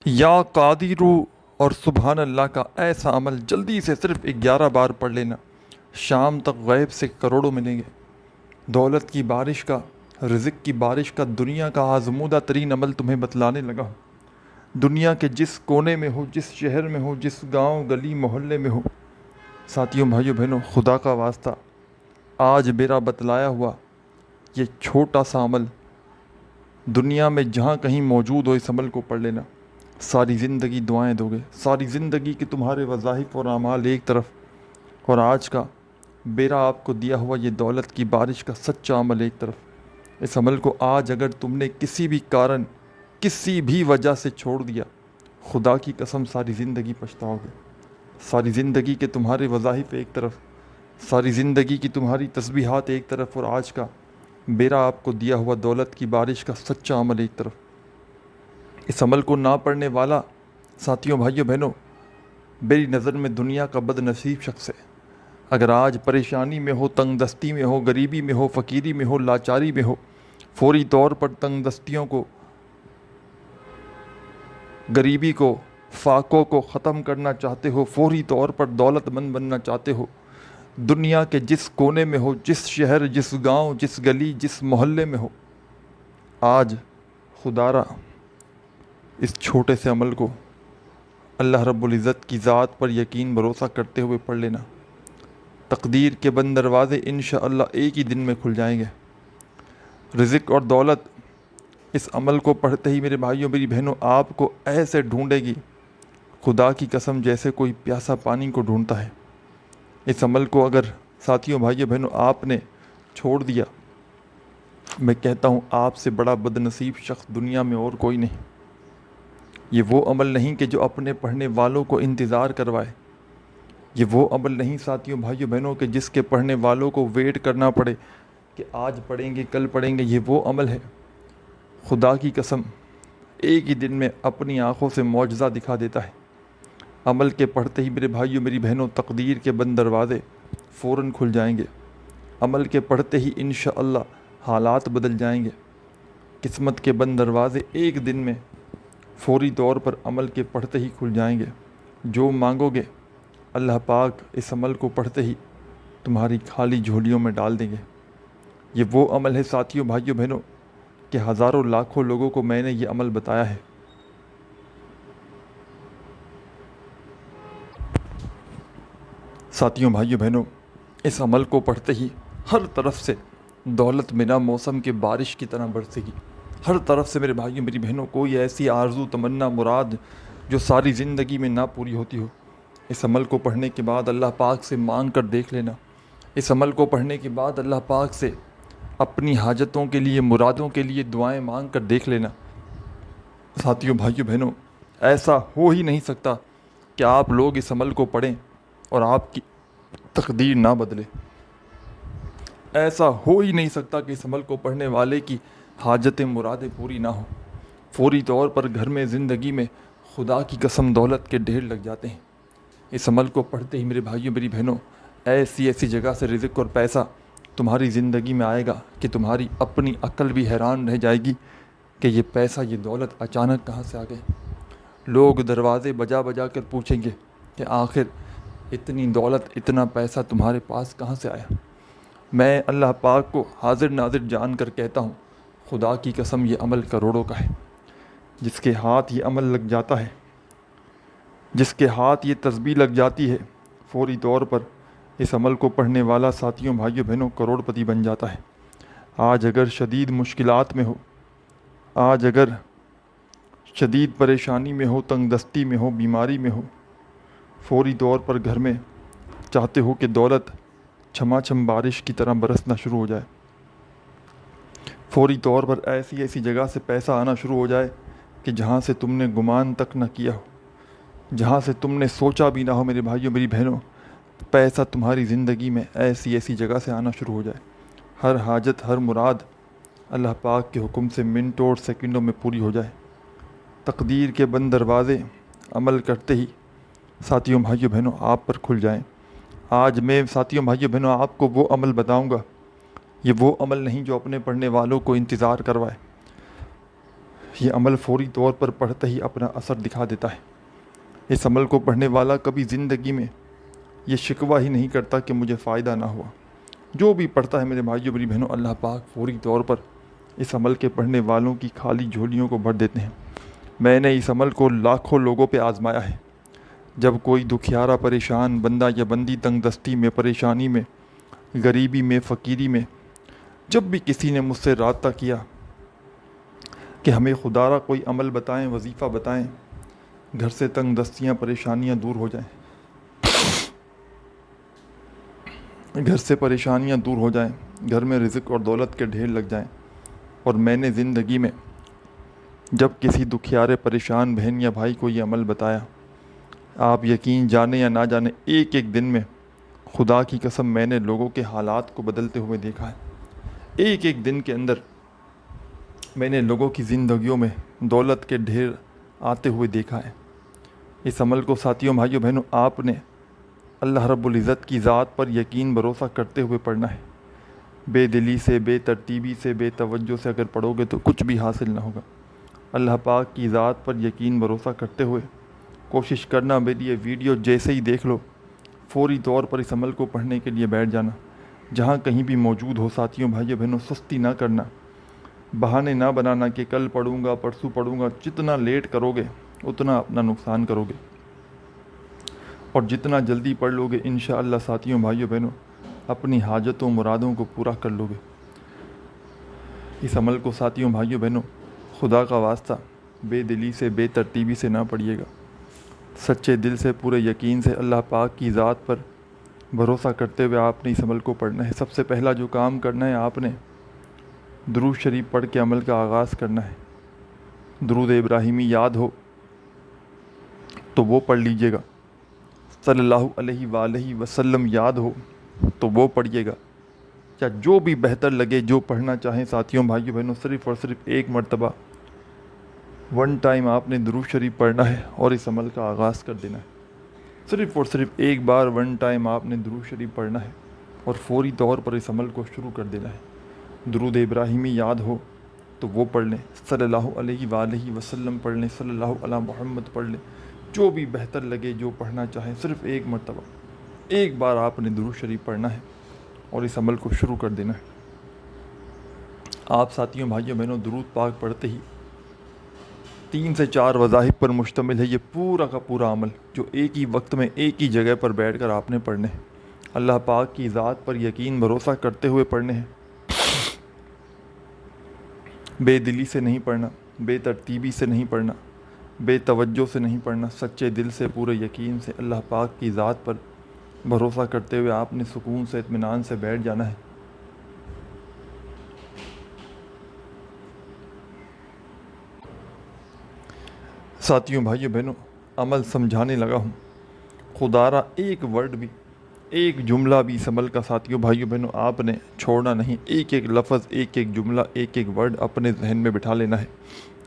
یا قادرو اور سبحان اللہ کا ایسا عمل جلدی سے صرف 11 بار پڑھ لینا، شام تک غیب سے کروڑوں ملیں گے۔ دولت کی بارش کا، رزق کی بارش کا دنیا کا آزمودہ ترین عمل تمہیں بتلانے لگا ہوں۔ دنیا کے جس کونے میں ہو، جس شہر میں ہو، جس گاؤں گلی محلے میں ہو، ساتھیوں بھائیوں بہنوں، خدا کا واسطہ آج میرا بتلایا ہوا یہ چھوٹا سا عمل دنیا میں جہاں کہیں موجود ہو، اس عمل کو پڑھ لینا۔ ساری زندگی دعائیں دو گے، ساری زندگی کے تمہارے وظائف اور اعمال ایک طرف، اور آج کا میرا آپ کو دیا ہوا یہ دولت کی بارش کا سچا عمل ایک طرف۔ اس عمل کو آج اگر تم نے کسی بھی کارن، کسی بھی وجہ سے چھوڑ دیا، خدا کی قسم ساری زندگی پچھتاؤ گے۔ ساری زندگی کے تمہارے وظائف ایک طرف، ساری زندگی کی تمہاری تسبیحات ایک طرف، اور آج کا میرا آپ کو دیا ہوا دولت کی بارش کا سچا عمل ایک طرف۔ اس عمل کو نہ پڑھنے والا ساتھیوں بھائیوں بہنوں میری نظر میں دنیا کا بد نصیب شخص ہے۔ اگر آج پریشانی میں ہو، تنگ دستی میں ہو، غریبی میں ہو، فقیری میں ہو، لاچاری میں ہو، فوری طور پر تنگ دستیوں کو، غریبی کو، فاقوں کو ختم کرنا چاہتے ہو، فوری طور پر دولت مند بننا چاہتے ہو، دنیا کے جس کونے میں ہو، جس شہر، جس گاؤں، جس گلی، جس محلے میں ہو، آج خدا را اس چھوٹے سے عمل کو اللہ رب العزت کی ذات پر یقین بھروسہ کرتے ہوئے پڑھ لینا۔ تقدیر کے بند دروازے انشاءاللہ ایک ہی دن میں کھل جائیں گے۔ رزق اور دولت اس عمل کو پڑھتے ہی میرے بھائیوں میری بہنوں آپ کو ایسے ڈھونڈے گی، خدا کی قسم جیسے کوئی پیاسا پانی کو ڈھونڈتا ہے۔ اس عمل کو اگر ساتھیوں بھائیوں بہنوں آپ نے چھوڑ دیا، میں کہتا ہوں آپ سے بڑا بد نصیب شخص دنیا میں اور کوئی نہیں۔ یہ وہ عمل نہیں کہ جو اپنے پڑھنے والوں کو انتظار کروائے، یہ وہ عمل نہیں ساتھیوں بھائیوں بہنوں کہ جس کے پڑھنے والوں کو ویٹ کرنا پڑے کہ آج پڑھیں گے کل پڑھیں گے۔ یہ وہ عمل ہے خدا کی قسم ایک ہی دن میں اپنی آنکھوں سے معجزہ دکھا دیتا ہے۔ عمل کے پڑھتے ہی میرے بھائیوں میری بہنوں تقدیر کے بند دروازے فوراً کھل جائیں گے۔ عمل کے پڑھتے ہی انشاءاللہ حالات بدل جائیں گے۔ قسمت کے بند دروازے ایک دن میں فوری طور پر عمل کے پڑھتے ہی کھل جائیں گے۔ جو مانگو گے اللہ پاک اس عمل کو پڑھتے ہی تمہاری خالی جھولیوں میں ڈال دیں گے۔ یہ وہ عمل ہے ساتھیوں بھائیوں بہنوں کہ ہزاروں لاکھوں لوگوں کو میں نے یہ عمل بتایا ہے۔ ساتھیوں بھائیوں بہنوں اس عمل کو پڑھتے ہی ہر طرف سے دولت بنا موسم کے بارش کی طرح برسے گی۔ ہر طرف سے میرے بھائیوں میری بہنوں کوئی ایسی آرزو تمنا مراد جو ساری زندگی میں نہ پوری ہوتی ہو، اس عمل کو پڑھنے کے بعد اللہ پاک سے مانگ کر دیکھ لینا۔ اس عمل کو پڑھنے کے بعد اللہ پاک سے اپنی حاجتوں کے لیے، مرادوں کے لیے دعائیں مانگ کر دیکھ لینا۔ ساتھیوں بھائیوں بہنوں ایسا ہو ہی نہیں سکتا کہ آپ لوگ اس عمل کو پڑھیں اور آپ کی تقدیر نہ بدلے۔ ایسا ہو ہی نہیں سکتا کہ اس عمل کو پڑھنے والے کی حاجتیں مرادیں پوری نہ ہوں۔ فوری طور پر گھر میں، زندگی میں خدا کی قسم دولت کے ڈھیر لگ جاتے ہیں۔ اس عمل کو پڑھتے ہی میرے بھائیوں میری بہنوں ایسی جگہ سے رزق اور پیسہ تمہاری زندگی میں آئے گا کہ تمہاری اپنی عقل بھی حیران رہ جائے گی کہ یہ پیسہ، یہ دولت اچانک کہاں سے آ گئے۔ لوگ دروازے بجا بجا کر پوچھیں گے کہ آخر اتنی دولت، اتنا پیسہ تمہارے پاس کہاں سے آیا۔ میں اللہ پاک کو حاضر ناظر جان کر کہتا ہوں خدا کی قسم یہ عمل کروڑوں کا ہے۔ جس کے ہاتھ یہ عمل لگ جاتا ہے، جس کے ہاتھ یہ تسبیح لگ جاتی ہے، فوری طور پر اس عمل کو پڑھنے والا ساتھیوں بھائیوں بہنوں کروڑ پتی بن جاتا ہے۔ آج اگر شدید مشکلات میں ہو، آج اگر شدید پریشانی میں ہو، تنگ دستی میں ہو، بیماری میں ہو، فوری طور پر گھر میں چاہتے ہو کہ دولت چھما چھم بارش کی طرح برسنا شروع ہو جائے، فوری طور پر ایسی جگہ سے پیسہ آنا شروع ہو جائے کہ جہاں سے تم نے گمان تک نہ کیا ہو، جہاں سے تم نے سوچا بھی نہ ہو میرے بھائیوں میری بہنوں، پیسہ تمہاری زندگی میں ایسی جگہ سے آنا شروع ہو جائے۔ ہر حاجت، ہر مراد اللہ پاک کے حکم سے منٹوں اور سیکنڈوں میں پوری ہو جائے۔ تقدیر کے بند دروازے عمل کرتے ہی ساتھیوں بھائیوں بہنوں آپ پر کھل جائیں۔ آج میں ساتھیوں بھائیوں بہنوں آپ کو وہ عمل بتاؤں گا، یہ وہ عمل نہیں جو اپنے پڑھنے والوں کو انتظار کروائے، یہ عمل فوری طور پر پڑھتے ہی اپنا اثر دکھا دیتا ہے۔ اس عمل کو پڑھنے والا کبھی زندگی میں یہ شکوہ ہی نہیں کرتا کہ مجھے فائدہ نہ ہوا۔ جو بھی پڑھتا ہے میرے بھائیوں میری بہنوں، اللہ پاک فوری طور پر اس عمل کے پڑھنے والوں کی خالی جھولیوں کو بھر دیتے ہیں۔ میں نے اس عمل کو لاکھوں لوگوں پہ آزمایا ہے۔ جب کوئی دکھیارا پریشان بندہ یا بندی تنگ دستی میں، پریشانی میں، غریبی میں، فقیری میں، جب بھی کسی نے مجھ سے رابطہ کیا کہ ہمیں خدا را کوئی عمل بتائیں، وظیفہ بتائیں، گھر سے تنگ دستیاں، پریشانیاں دور ہو جائیں، گھر سے پریشانیاں دور ہو جائیں، گھر میں رزق اور دولت کے ڈھیر لگ جائیں، اور میں نے زندگی میں جب کسی دکھیارے پریشان بہن یا بھائی کو یہ عمل بتایا، آپ یقین جانے یا نہ جانے ایک ایک دن میں خدا کی قسم میں نے لوگوں کے حالات کو بدلتے ہوئے دیکھا ہے۔ ایک ایک دن کے اندر میں نے لوگوں کی زندگیوں میں دولت کے ڈھیر آتے ہوئے دیکھا ہے۔ اس عمل کو ساتھیوں، بھائیوں، بہنوں، آپ نے اللہ رب العزت کی ذات پر یقین بھروسہ کرتے ہوئے پڑھنا ہے۔ بے دلی سے، بے ترتیبی سے، بے توجہ سے اگر پڑھو گے تو کچھ بھی حاصل نہ ہوگا۔ اللہ پاک کی ذات پر یقین بھروسہ کرتے ہوئے کوشش کرنا، میری یہ ویڈیو جیسے ہی دیکھ لو فوری طور پر اس عمل کو پڑھنے کے لیے بیٹھ جانا۔ جہاں کہیں بھی موجود ہو ساتھیوں، بھائیوں، بہنوں، سستی نہ کرنا، بہانے نہ بنانا کہ کل پڑھوں گا، پرسوں پڑھوں گا۔ جتنا لیٹ کرو گے اتنا اپنا نقصان کرو گے، اور جتنا جلدی پڑھ لو گے انشاءاللہ ساتھیوں، بھائیوں، بہنوں، اپنی حاجتوں، مرادوں کو پورا کر لو گے۔ اس عمل کو ساتھیوں، بھائیوں، بہنوں، خدا کا واسطہ بے دلی سے، بے ترتیبی سے نہ پڑھیے گا۔ سچے دل سے، پورے یقین سے، اللہ پاک کی ذات پر بھروسہ کرتے ہوئے آپ نے اس عمل کو پڑھنا ہے۔ سب سے پہلا جو کام کرنا ہے، آپ نے درود شریف پڑھ کے عمل کا آغاز کرنا ہے۔ درود ابراہیمی یاد ہو تو وہ پڑھ لیجئے گا، صلی اللہ علیہ وآلہ وسلم یاد ہو تو وہ پڑھیے گا، یا جو بھی بہتر لگے، جو پڑھنا چاہیں ساتھیوں، بھائیوں، بہنوں، صرف اور صرف ایک مرتبہ ون ٹائم آپ نے درود شریف پڑھنا ہے اور اس عمل کا آغاز کر دینا ہے۔ صرف اور صرف ایک بار ون ٹائم آپ نے درود شریف پڑھنا ہے اور فوری طور پر اس عمل کو شروع کر دینا ہے۔ درود ابراہیمی یاد ہو تو وہ پڑھ لیں، صلی اللہ علیہ وآلہ وسلم پڑھ لیں، صلی اللہ علی محمد پڑھ لیں، جو بھی بہتر لگے، جو پڑھنا چاہیں، صرف ایک مرتبہ ایک بار آپ نے درود شریف پڑھنا ہے اور اس عمل کو شروع کر دینا ہے۔ آپ ساتھیوں، بھائیوں، بہنوں، درود پاک پڑھتے ہی 3 سے 4 وظائف پر مشتمل ہے یہ پورا کا پورا عمل، جو ایک ہی وقت میں ایک ہی جگہ پر بیٹھ کر آپ نے پڑھنے ہیں۔ اللہ پاک کی ذات پر یقین بھروسہ کرتے ہوئے پڑھنے ہیں۔ بے دلی سے نہیں پڑھنا، بے ترتیبی سے نہیں پڑھنا، بے توجہ سے نہیں پڑھنا، سچے دل سے، پورے یقین سے، اللہ پاک کی ذات پر بھروسہ کرتے ہوئے آپ نے سکون سے، اطمینان سے بیٹھ جانا ہے۔ ساتھیوں، بھائیوں، بہنوں، عمل سمجھانے لگا ہوں، خدا را ایک ورڈ بھی، ایک جملہ بھی اس عمل کا ساتھیوں، بھائیوں، بہنوں، آپ نے چھوڑنا نہیں۔ ایک ایک لفظ، ایک ایک جملہ، ایک ایک ورڈ اپنے ذہن میں بٹھا لینا ہے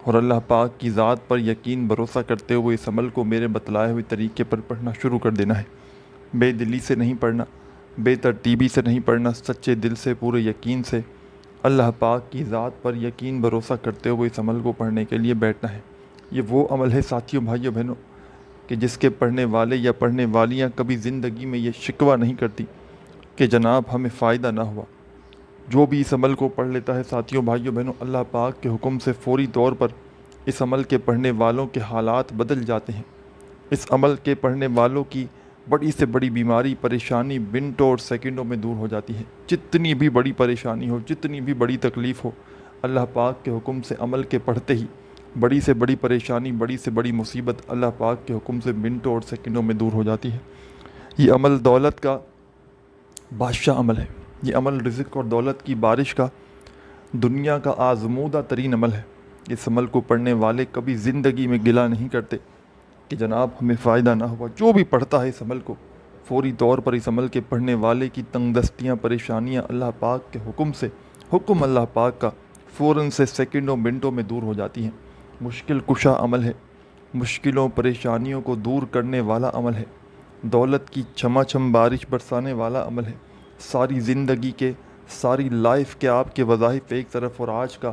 اور اللہ پاک کی ذات پر یقین بھروسہ کرتے ہوئے اس عمل کو میرے بتلائے ہوئے طریقے پر پڑھنا شروع کر دینا ہے۔ بے دلی سے نہیں پڑھنا، بے ترتیبی سے نہیں پڑھنا، سچے دل سے، پورے یقین سے، اللہ پاک کی ذات پر یقین بھروسہ کرتے ہوئے اس عمل کو پڑھنے کے لیے بیٹھنا ہے۔ یہ وہ عمل ہے ساتھیوں، بھائیوں، بہنوں، کہ جس کے پڑھنے والے یا پڑھنے والیاں کبھی زندگی میں یہ شکوہ نہیں کرتی کہ جناب ہمیں فائدہ نہ ہوا۔ جو بھی اس عمل کو پڑھ لیتا ہے ساتھیوں، بھائیوں، بہنوں، اللہ پاک کے حکم سے فوری طور پر اس عمل کے پڑھنے والوں کے حالات بدل جاتے ہیں۔ اس عمل کے پڑھنے والوں کی بڑی سے بڑی بیماری، پریشانی منٹوں اور سیکنڈوں میں دور ہو جاتی ہے۔ جتنی بھی بڑی پریشانی ہو، جتنی بھی بڑی تکلیف ہو، اللہ پاک کے حکم سے عمل کے پڑھتے ہی بڑی سے بڑی پریشانی، بڑی سے بڑی مصیبت اللہ پاک کے حکم سے منٹوں اور سیکنڈوں میں دور ہو جاتی ہے۔ یہ عمل دولت کا بادشاہ عمل ہے۔ یہ عمل رزق اور دولت کی بارش کا، دنیا کا آزمودہ ترین عمل ہے۔ اس عمل کو پڑھنے والے کبھی زندگی میں گلہ نہیں کرتے کہ جناب ہمیں فائدہ نہ ہوا۔ جو بھی پڑھتا ہے اس عمل کو، فوری طور پر اس عمل کے پڑھنے والے کی تنگ دستیاں، پریشانیاں اللہ پاک کے حکم سے، حکم اللہ پاک کا فوراً سے سیکنڈوں منٹوں میں دور ہو جاتی ہیں۔ مشکل کشا عمل ہے، مشکلوں پریشانیوں کو دور کرنے والا عمل ہے، دولت کی چھما چھم بارش برسانے والا عمل ہے۔ ساری زندگی کے، ساری لائف کے آپ کے وظائف ایک طرف اور آج کا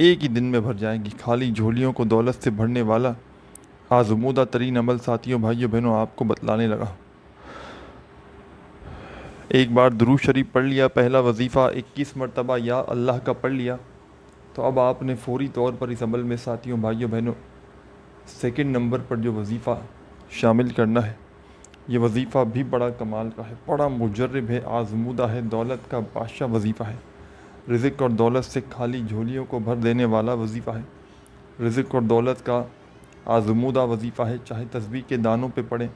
ایک ہی دن میں بھر جائیں گی۔ خالی جھولیوں کو دولت سے بھرنے والا آزمودہ ترین عمل ساتھیوں بھائیوں بہنوں آپ کو بتلانے لگا۔ ایک بار درود شریف پڑھ لیا، پہلا وظیفہ 21 مرتبہ یا اللہ کا پڑھ لیا، تو اب آپ نے فوری طور پر اس عمل میں ساتھیوں بھائیوں بہنوں سیکنڈ نمبر پر جو وظیفہ شامل کرنا ہے، یہ وظیفہ بھی بڑا کمال کا ہے، بڑا مجرب ہے، آزمودہ ہے، دولت کا بادشاہ وظیفہ ہے، رزق اور دولت سے خالی جھولیوں کو بھر دینے والا وظیفہ ہے، رزق اور دولت کا آزمودہ وظیفہ ہے۔ چاہے تسبیح کے دانوں پہ پڑھیں،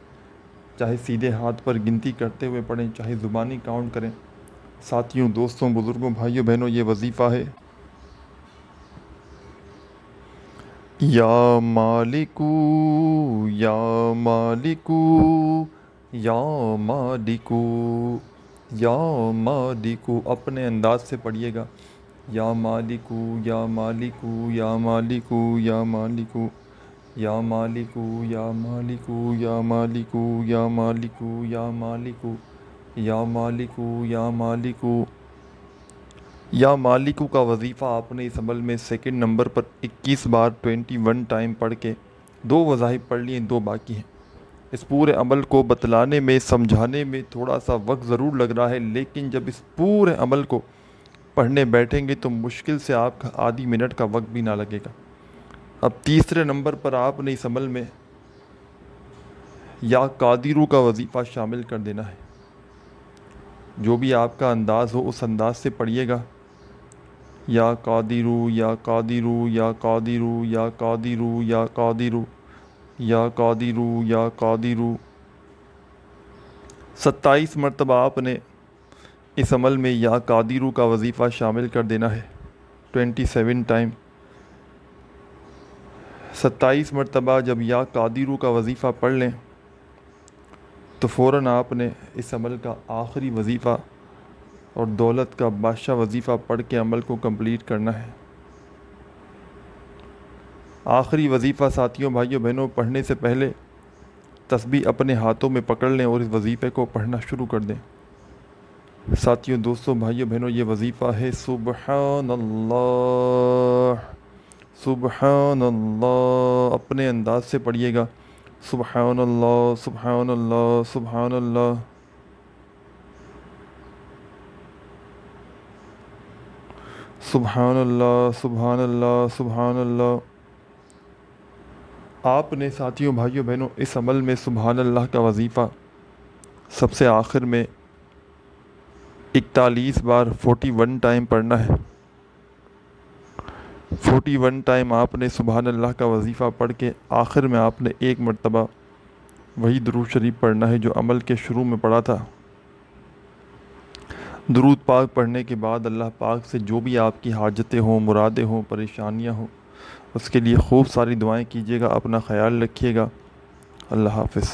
چاہے سیدھے ہاتھ پر گنتی کرتے ہوئے پڑھیں، چاہے زبانی کاؤنٹ کریں، ساتھیوں دوستوں بزرگوں بھائیوں بہنوں یہ وظیفہ ہے۔ یا مالکو یا مالکو یا مالکو یا مالکو، اپنے انداز سے پڑھیے گا، یا مالکو یا مالکو یا مالکو یا مالکو یا مالکو یا مالکو یا مالکو یا مالکو یا مالکو یا مالکو یا مالکو یا مالکو کا وظیفہ آپ نے اس عمل میں سیکنڈ نمبر پر 21 بار 21 ٹائم پڑھ کے 2 وظائف پڑھ لیے، 2 باقی ہیں۔ اس پورے عمل کو بتلانے میں سمجھانے میں تھوڑا سا وقت ضرور لگ رہا ہے، لیکن جب اس پورے عمل کو پڑھنے بیٹھیں گے تو مشکل سے آپ کا آدھی منٹ کا وقت بھی نہ لگے گا۔ اب تیسرے نمبر پر آپ نے اس عمل میں یا قادرو کا وظیفہ شامل کر دینا ہے۔ جو بھی آپ کا انداز ہو اس انداز سے پڑھیے گا، یا قادرو یا قادرو یا قادرو یا قادرو یا قادرو یا قادرو یا قادرو 27 مرتبہ آپ نے اس عمل میں یا قادرو کا وظیفہ شامل کر دینا ہے، 27 ٹائم۔ 27 مرتبہ جب یا قادرو کا وظیفہ پڑھ لیں تو فوراً آپ نے اس عمل کا آخری وظیفہ اور دولت کا بادشاہ وظیفہ پڑھ کے عمل کو کمپلیٹ کرنا ہے۔ آخری وظیفہ ساتھیوں بھائیوں بہنوں پڑھنے سے پہلے تسبیح اپنے ہاتھوں میں پکڑ لیں اور اس وظیفے کو پڑھنا شروع کر دیں۔ ساتھیوں دوستوں بھائیوں بہنوں یہ وظیفہ ہے سبحان اللہ سبحان اللہ، اپنے انداز سے پڑھیے گا، سبحان اللہ سبحان اللہ سبحان اللہ سبحان اللہ سبحان اللہ سبحان اللہ۔ آپ نے ساتھیوں بھائیوں بہنوں اس عمل میں سبحان اللہ کا وظیفہ سب سے آخر میں 41 بار 41 ٹائم پڑھنا ہے۔ 41 ٹائم آپ نے سبحان اللہ کا وظیفہ پڑھ کے آخر میں آپ نے 1 مرتبہ وہی درود شریف پڑھنا ہے جو عمل کے شروع میں پڑھا تھا۔ درود پاک پڑھنے کے بعد اللہ پاک سے جو بھی آپ کی حاجتیں ہوں، مرادیں ہوں، پریشانیاں ہوں، اس کے لیے خوب ساری دعائیں کیجیے گا۔ اپنا خیال رکھیے گا۔ اللہ حافظ۔